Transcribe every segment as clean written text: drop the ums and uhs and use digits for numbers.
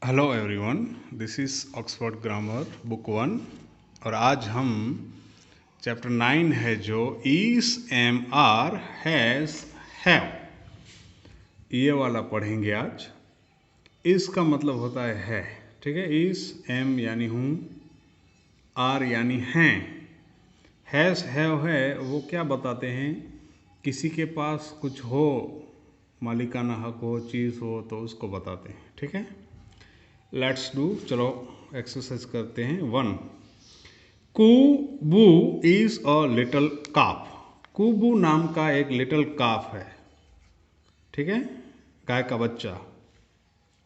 Hello everyone, this is Oxford grammar book one. और आज हम चैप्टर 9 है जो इस एम आर हैज़ हैव, ये वाला पढ़ेंगे आज। इस का मतलब होता है ठीक है। इस एम यानी हूँ, आर यानी हैं, हैज़ हैव है वो क्या बताते हैं, किसी के पास कुछ हो, मालिकाना हक हो, चीज़ हो, तो उसको बताते हैं। ठीक है, लेट्स डू, चलो एक्सरसाइज करते हैं। 1, कुबू इज अ लिटिल काफ। कुबू नाम का एक लिटिल काफ है, ठीक है, गाय का बच्चा।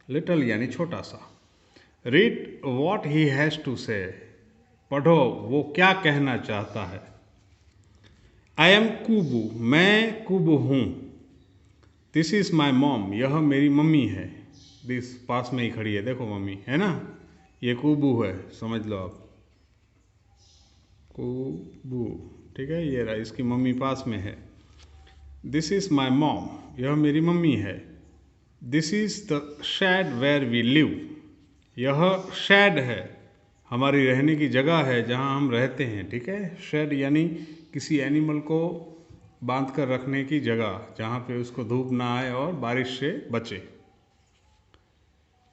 लिटिल यानी छोटा सा। Read what he has to say, पढ़ो वो क्या कहना चाहता है। आई एम कुबू, मैं कुबू हूँ। दिस इज माई मॉम, यह मेरी मम्मी है। दिस पास में ही खड़ी है, देखो मम्मी है ना, ये कुबू है, समझ लो आप। कुबू, ठीक है, ये रहा, इसकी मम्मी पास में है। दिस इज माई मॉम, यह मेरी मम्मी है। This is the shed where we live, यह शेड है, हमारी रहने की जगह है, जहाँ हम रहते हैं। ठीक है, शेड यानी किसी एनिमल को बांध कर रखने की जगह, जहाँ पे उसको धूप ना आए और बारिश से बचे।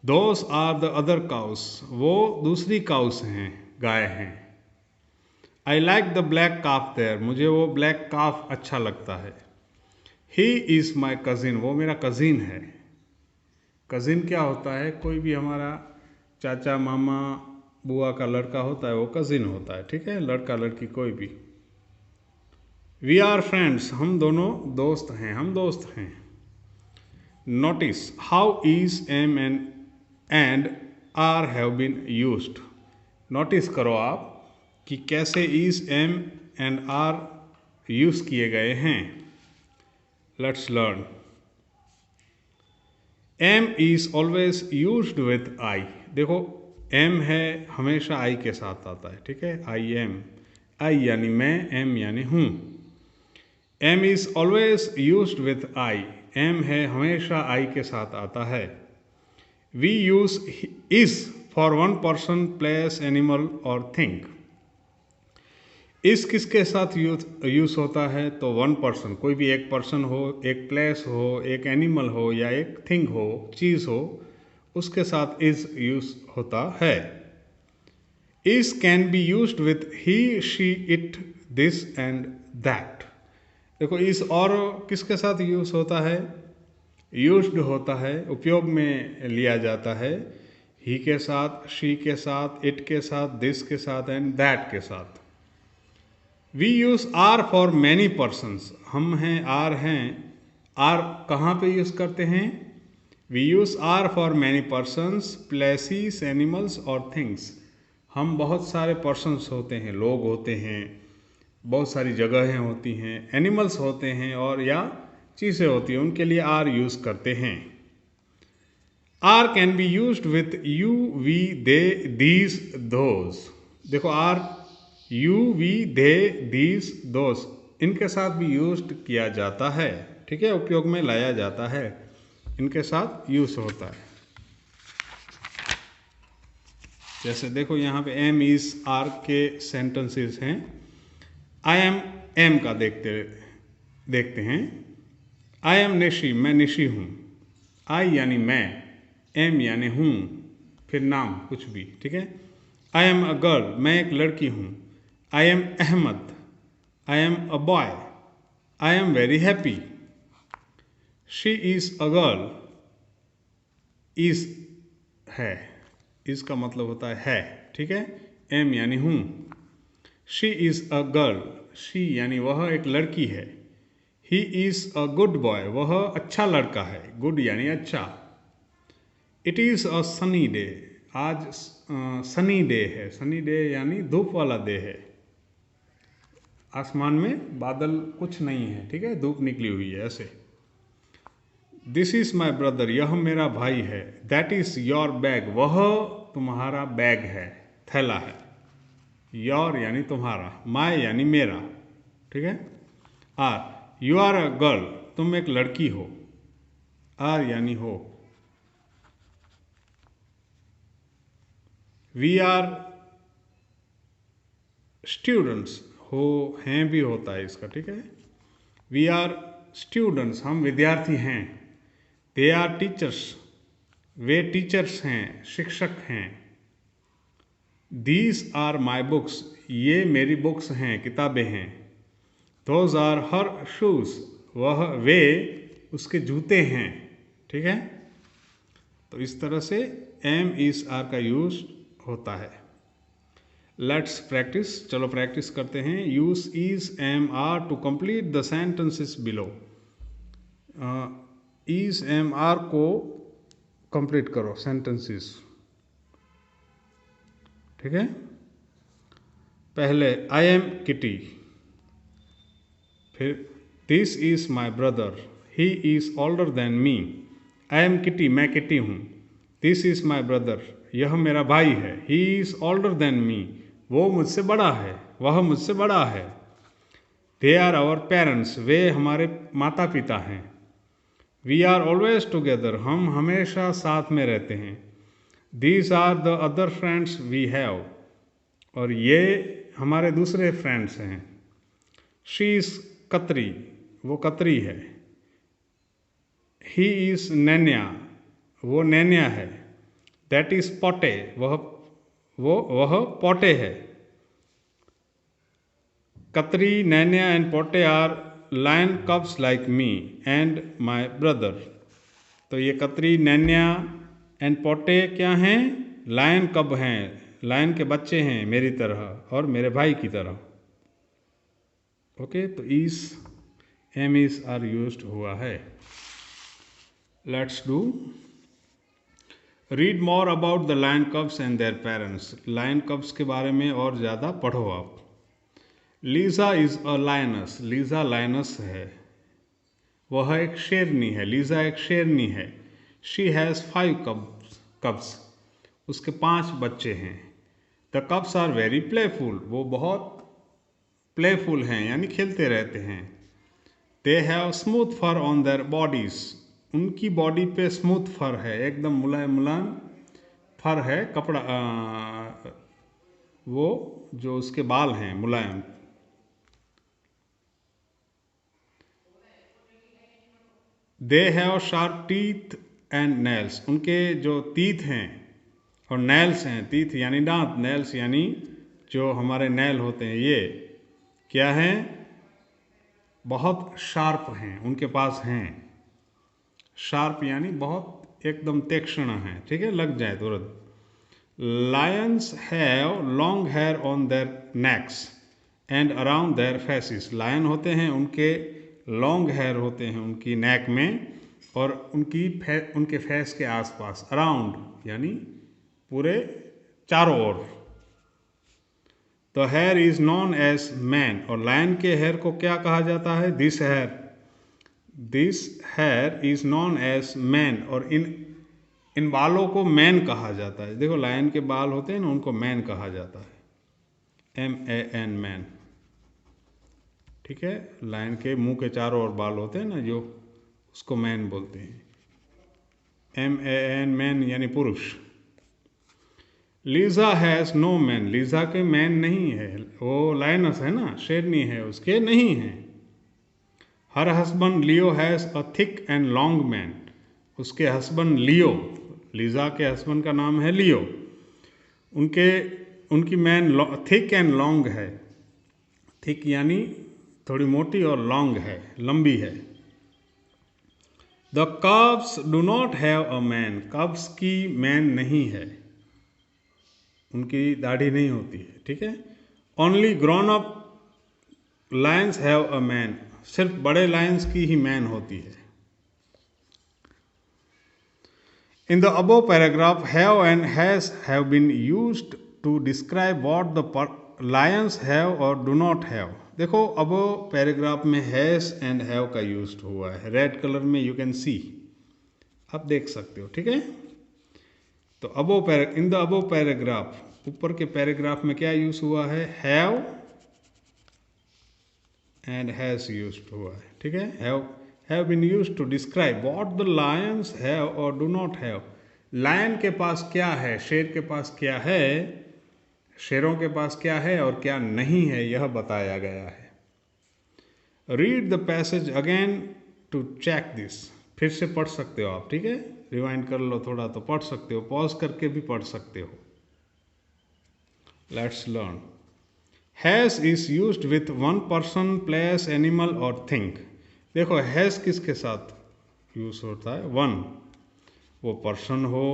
Those are the other cows, वो दूसरी काउस हैं, गाय हैं। I like the black calf there, मुझे वो ब्लैक काफ अच्छा लगता है। ही इज़ माई कज़िन, वो मेरा कज़िन है। कज़िन क्या होता है, कोई भी हमारा चाचा, मामा, बुआ का लड़का होता है, वो कज़िन होता है। ठीक है, लड़का लड़की कोई भी। वी आर फ्रेंड्स, हम दोनों दोस्त हैं, हम दोस्त हैं। Notice how is am and are have been used, notice करो आप कि कैसे is am and are use किए गए हैं। Let's learn. Am is always used with I, देखो एम है हमेशा आई के साथ आता है। ठीक है, आई एम, आई यानी मैं, एम यानी हूँ। Am is always used with I, am है हमेशा आई के साथ आता है। We use is for one person, place, animal और थिंग। इस किसके साथ यूज होता है, तो वन पर्सन, कोई भी एक पर्सन हो, एक प्लेस हो, एक एनिमल हो, या एक थिंग हो, चीज़ हो, उसके साथ इज यूज होता है। Is can be used with he, she, it, this and that. देखो इस और किसके साथ यूज होता है, यूज्ड होता है, उपयोग में लिया जाता है। ही के साथ, शी के साथ, इट के साथ, दिस के साथ एंड दैट के साथ। We use are for many persons, हम हैं, आर हैं। आर कहाँ पे यूज़ करते हैं, we use are for many persons, places, animals और थिंग्स। हम बहुत सारे पर्सनस होते हैं, लोग होते हैं, बहुत सारी जगहें होती हैं, एनिमल्स होते हैं और या चीज़ें होती हैं, उनके लिए आर यूज़ करते हैं। Are can be used with you, we, they, these, those. देखो are you, we, they, these, those, इनके साथ भी यूज्ड किया जाता है। ठीक है, उपयोग में लाया जाता है, इनके साथ यूज होता है। जैसे देखो यहाँ पे एम इज आर के सेंटेंसेस हैं। आई एम, एम का देखते हैं। आई एम निशी, मैं निशी हूँ। आई यानी मैं, एम यानी हूँ, फिर नाम कुछ भी। ठीक है, आई एम अ गर्ल, मैं एक लड़की हूँ। I am Ahmed, I am a boy, I am very happy. She is a girl, is है, इज़ का मतलब होता है। ठीक है, एम यानी हूँ। She is a girl, she यानी वह एक लड़की है। He is a good boy, वह अच्छा लड़का है, गुड यानी अच्छा। It is a sunny day, आज सनी डे है, सनी डे यानी धूप वाला डे है। आसमान में बादल कुछ नहीं है, ठीक है, धूप निकली हुई है ऐसे। दिस इज़ माई ब्रदर, यह मेरा भाई है। दैट इज़ योर बैग, वह तुम्हारा बैग है, थैला है। योर यानी तुम्हारा, माई यानी मेरा। ठीक है, are, you are a girl, तुम एक लड़की हो। आर यानी हो। वी आर स्टूडेंट्स, हो हैं भी होता है इसका, ठीक है। वी आर स्टूडेंट्स, हम विद्यार्थी हैं। दे आर टीचर्स, वे टीचर्स हैं, शिक्षक हैं। दीज आर माई बुक्स, ये मेरी बुक्स हैं, किताबें हैं। दोज आर हर शूज, वे उसके जूते हैं, ठीक है। तो इस तरह से एम इज आर का यूज होता है। लेट्स प्रैक्टिस, चलो प्रैक्टिस करते हैं। Use is am are to complete the sentences below. Is am are को कंप्लीट करो सेंटेंसेस, ठीक है। पहले आई एम किटी, फिर this is my brother, he is older than me. I am Kitty, मैं किटी हूँ। दिस इज माई ब्रदर, यह मेरा भाई है। ही इज ओल्डर देन मी, वो मुझसे बड़ा है, वह मुझसे बड़ा है। दे आर आवर पेरेंट्स, वे हमारे माता पिता हैं। वी आर ऑलवेज टुगेदर, हम हमेशा साथ में रहते हैं। These are the other friends we have, और ये हमारे दूसरे फ्रेंड्स हैं। शी इज कतरी, वो कतरी है। ही इज नैन्या, वो नैन्या है। दैट इज पोटे, वह पोटे है। Katri, Nainya and Pote are lion cubs like me and my brother. तो ये कतरी, नैन्या एंड पोटे क्या हैं? लायन कब हैं, लायन के बच्चे हैं मेरी तरह और मेरे भाई की तरह। ओके, तो इस एम इज आर यूज्ड हुआ है। Let's do. Read more about the lion cubs and their parents. Lion cubs के बारे में और ज़्यादा पढ़ो आप। Lisa is a lioness, Lisa lioness है, वह एक शेरनी है। लीजा एक शेरनी है। शी हैज़ 5 कब्स, उसके 5 बच्चे हैं। The cubs are very playful, वो बहुत प्लेफुल हैं, यानी खेलते रहते हैं। They have smooth fur on their bodies, उनकी बॉडी पे स्मूथ फर है, एकदम मुलायम मुलायम फर है, कपड़ा वो जो उसके बाल हैं मुलायम। They have sharp teeth and nails, उनके जो टीथ हैं और नेल्स हैं, टीथ यानी दांत, नेल्स यानी जो हमारे नेल होते हैं, ये क्या हैं? बहुत शार्प हैं, उनके पास हैं। शार्प यानी बहुत एकदम तीक्ष्ण हैं, ठीक है, लग जाए तुरंत। Lions have long hair on their necks and around their faces. Lion होते हैं, उनके लॉन्ग हेयर होते हैं उनकी नेक में और उनके फेस के आसपास। अराउंड यानी पूरे चारों ओर। The hair is known as mane, और लायन के हेयर को क्या कहा जाता है? This hair is known as mane, और इन बालों को मैन कहा जाता है। देखो लायन के बाल होते हैं ना, उनको मैन कहा जाता है, MAN, मैन, ठीक है। लायन के मुंह के चारों ओर बाल होते हैं ना जो, उसको मैन बोलते हैं। MAN, मैन यानी पुरुष। Lisa has no mane, Lisa के मैन नहीं है, वो लायनस है ना, शेरनी है, उसके नहीं है। Her husband Leo has a thick and long man, उसके हस्बैंड लियो, लीजा के हस्बैंड का नाम है लियो, उनकी मैन थिक एंड लॉन्ग है। थिक यानी थोड़ी मोटी और लॉन्ग है, लंबी है। The कब्स do not have a man, कब्स की मैन नहीं है, उनकी दाढ़ी नहीं होती है, ठीक है। Only grown up lions have a mane, सिर्फ बड़े लायंस की ही मैन होती है। In the above paragraph have and has have been used to describe what the lions have और डू नॉट हैव। देखो अबव पैराग्राफ में हैज एंड हैव का यूज हुआ है, रेड कलर में यू कैन सी, आप देख सकते हो, ठीक है। तो इन द अबव पैराग्राफ, ऊपर के पैराग्राफ में क्या यूज हुआ है? हैव एंड हैज यूज हुआ है, ठीक है। Have been used to describe what the lions have और डू नॉट हैव, लायन के पास क्या है, शेर के पास क्या है, शेरों के पास क्या है और क्या नहीं है, यह बताया गया है। Read the passage again to check this. फिर से पढ़ सकते हो आप, ठीक है, रिवाइंड कर लो थोड़ा तो पढ़ सकते हो, पॉज करके भी पढ़ सकते हो। Let's learn. Has is used with one person, place, animal और थिंग। देखो हैज़ किसके साथ यूज होता है? वन, वो पर्सन हो,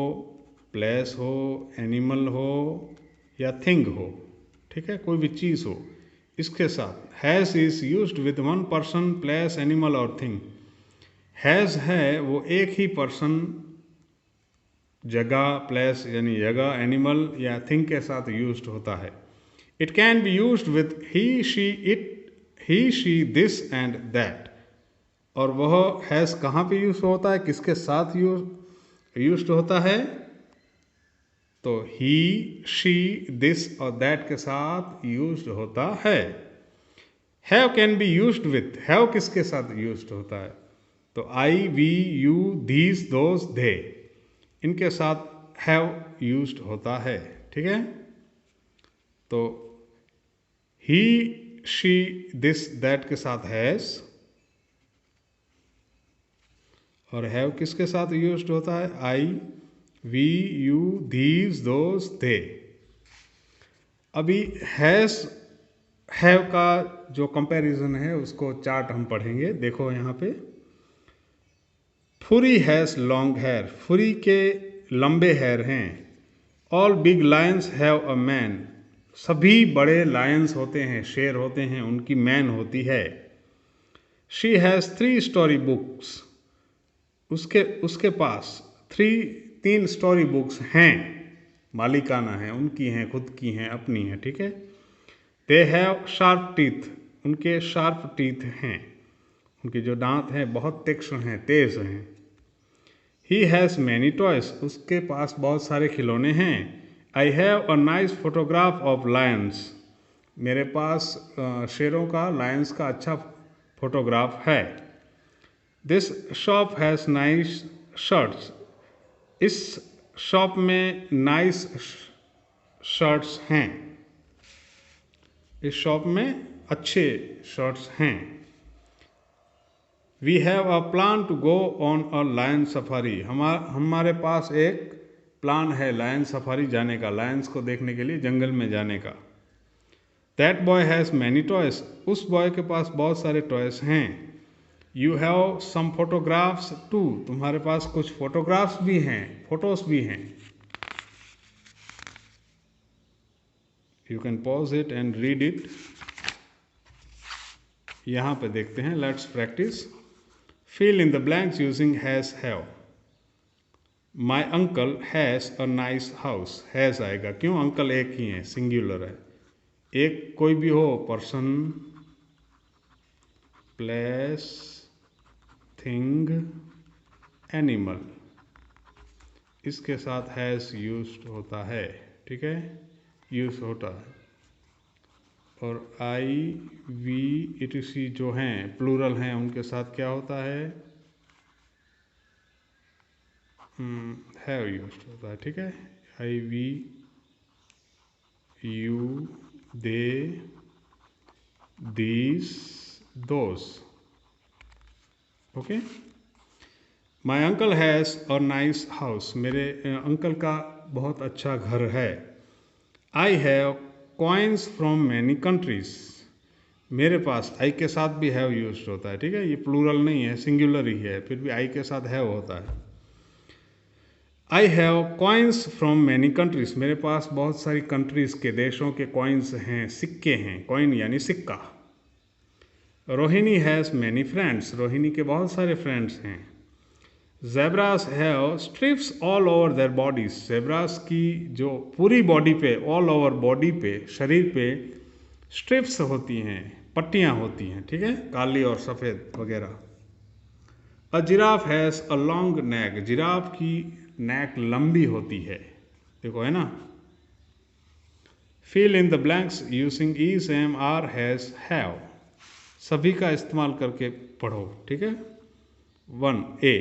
प्लेस हो, एनिमल हो या थिंग हो, ठीक है, कोई भी चीज़ हो, इसके साथ has is used with one person, place, animal और थिंग। हैज़ है वो एक ही पर्सन, जगह, प्लेस यानी जगह, एनिमल या थिंग के साथ यूज्ड होता है। It can be used with he, she, it, he, she, this and that. और वह हैज़ कहाँ पे यूज होता है, किसके साथ यूज्ड होता है? तो ही, शी, दिस और दैट के साथ यूज्ड होता है। Have can be used with, have किसके साथ यूज्ड होता है? तो आई, वी, यू, दीज, दोज, दे, इनके साथ हैव यूज्ड होता है, ठीक है। तो ही, शी, दिस, दैट के साथ हैज, और हैव किसके साथ यूज्ड होता है? I, we, you, these, those, दे। अभी हैव का जो कंपैरिजन है उसको चार्ट हम पढ़ेंगे। देखो यहाँ पे, फुरी हैज़ लॉन्ग हेयर, फुरी के लंबे हेयर हैं। All big Lions have a man, सभी बड़े लायंस होते हैं, शेर होते हैं, उनकी मैन होती है। शी हैज़ 3 स्टोरी बुक्स, उसके पास तीन स्टोरी बुक्स हैं, मालिकाना है, उनकी हैं, खुद की हैं, अपनी हैं, ठीक है। दे हैव शार्प टीथ, उनके शार्प टीथ हैं, उनके जो दांत हैं बहुत तीक्ष्ण हैं, तेज हैं। ही हैज़ मैनी टॉयज, उसके पास बहुत सारे खिलौने हैं। I have a nice photograph of lions, मेरे पास शेरों का, लायंस का अच्छा फोटोग्राफ है। This shop has nice shirts, इस शॉप में नाइस शर्ट्स हैं, इस शॉप में अच्छे शर्ट्स हैं। We have a plan to go on a lion safari, हमारे पास एक प्लान है लायन सफारी जाने का, लायंस को देखने के लिए जंगल में जाने का। That boy has many toys, उस बॉय के पास बहुत सारे टॉयज हैं। You have some photographs too, तुम्हारे पास कुछ फोटोग्राफ्स भी हैं, फोटोज भी हैं। You can pause it and read it. यहाँ पे देखते हैं, let's practice. Fill in the blanks using has, have. My uncle has a nice house, has आएगा, क्यों? अंकल एक ही है, सिंगुलर है, एक कोई भी हो, पर्सन, प्लेस, थिंग, एनिमल, इसके साथ हैज़ यूज्ड होता है, ठीक है, यूज होता है। और आई, वी, इट, सी जो हैं प्लूरल हैं, उनके साथ क्या होता है? हैव यूज्ड होता है, ठीक है। I, we, you, they, these, those, okay. My uncle has a nice house, मेरे अंकल का बहुत अच्छा घर है। I have coins from many countries, मेरे पास आई के साथ भी हैव यूज्ड होता है, ठीक है, ये प्लूरल नहीं है, सिंगुलर ही है, फिर भी आई के साथ हैव होता है। I have coins from many countries, मेरे पास बहुत सारी कंट्रीज के, देशों के कॉइन्स हैं, सिक्के हैं, कॉइन यानी सिक्का। Rohini has many friends, Rohini के बहुत सारे फ्रेंड्स हैं। Zebras have strips all over their bodies, zebras की जो पूरी बॉडी पे, ऑल ओवर बॉडी पे, शरीर पे स्ट्रिप्स होती हैं, पट्टियाँ होती हैं, ठीक है, काली और सफ़ेद वगैरह। A giraffe has a long neck, giraffe की नेक लंबी होती है, देखो है ना। Fill in the blanks using is, am, are, has, have, सभी का इस्तेमाल करके पढ़ो, ठीक है। 1 A,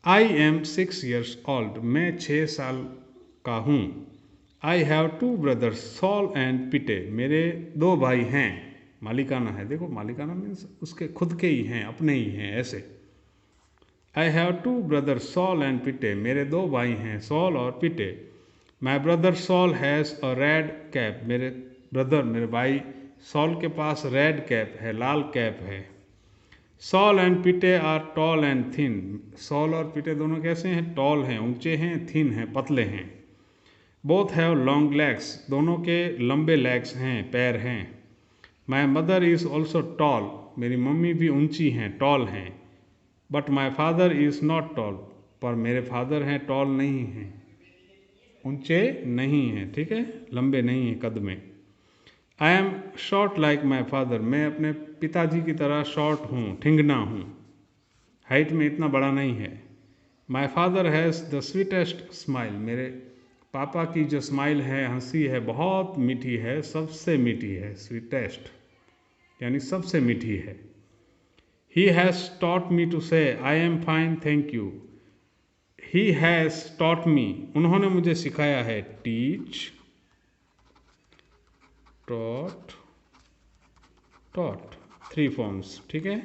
I am 6 years old, मैं 6 साल का हूँ। I have 2 brothers, Saul and Pete, मेरे 2 भाई हैं। मालिकाना है, देखो मालिकाना मीन्स उसके खुद के ही हैं, अपने ही हैं, ऐसे। I have 2 brothers, Saul and Pete, मेरे 2 भाई हैं, सॉल और Pete. My brother Saul has a red cap, मेरे भाई सॉल के पास रेड कैप है, लाल कैप है। Saul and Pete are tall and thin, Saul और पीटे दोनों कैसे हैं? टॉल हैं, ऊंचे हैं, थिन हैं, पतले हैं। बोथ हैव लॉन्ग लेग्स, दोनों के लंबे लेग्स हैं, पैर हैं। My mother is also tall, मेरी मम्मी भी ऊंची हैं, टॉल हैं। But my father is not tall, पर मेरे फादर हैं टॉल नहीं हैं, ऊंचे नहीं हैं, ठीक है, लंबे नहीं हैं कद में। I am short like my father, मैं अपने पिताजी की तरह शॉर्ट हूँ, ठिंगना हूँ, हाइट में इतना बड़ा नहीं है। My father has the sweetest smile, मेरे पापा की जो स्माइल है, हंसी है, बहुत मीठी है, सबसे मीठी है, स्वीटेस्ट यानी सबसे मीठी है। He has taught me to say I am fine thank you, he has taught me, उन्होंने मुझे सिखाया है, टीच, टॉट, टॉट, 3 फॉर्म्स, ठीक है।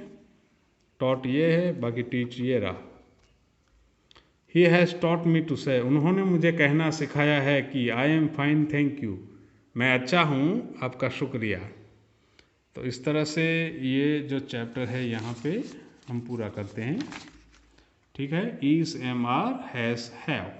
टॉट ये है, बाकी टीच ये रहा। He has taught me to say, उन्होंने मुझे कहना सिखाया है कि I am fine thank you, मैं अच्छा हूँ, आपका शुक्रिया। तो इस तरह से ये जो चैप्टर है यहाँ पे हम पूरा करते हैं, ठीक है। Is, am, are, has, have.